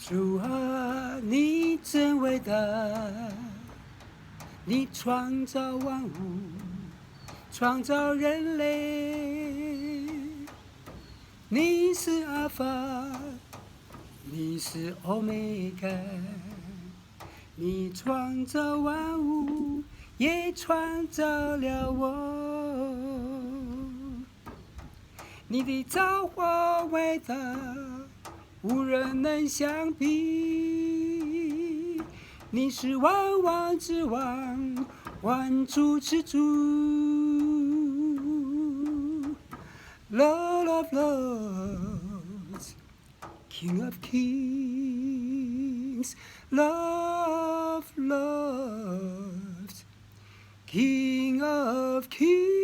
主啊，你真伟大，你创造万物，创造人类。你是阿法，你是欧米伽，你创造万物，也创造了我。你的造化伟大，无人能相比。你是万王之王，万主之主。Lord of lords, King of kings, Lord of lords, King of kings.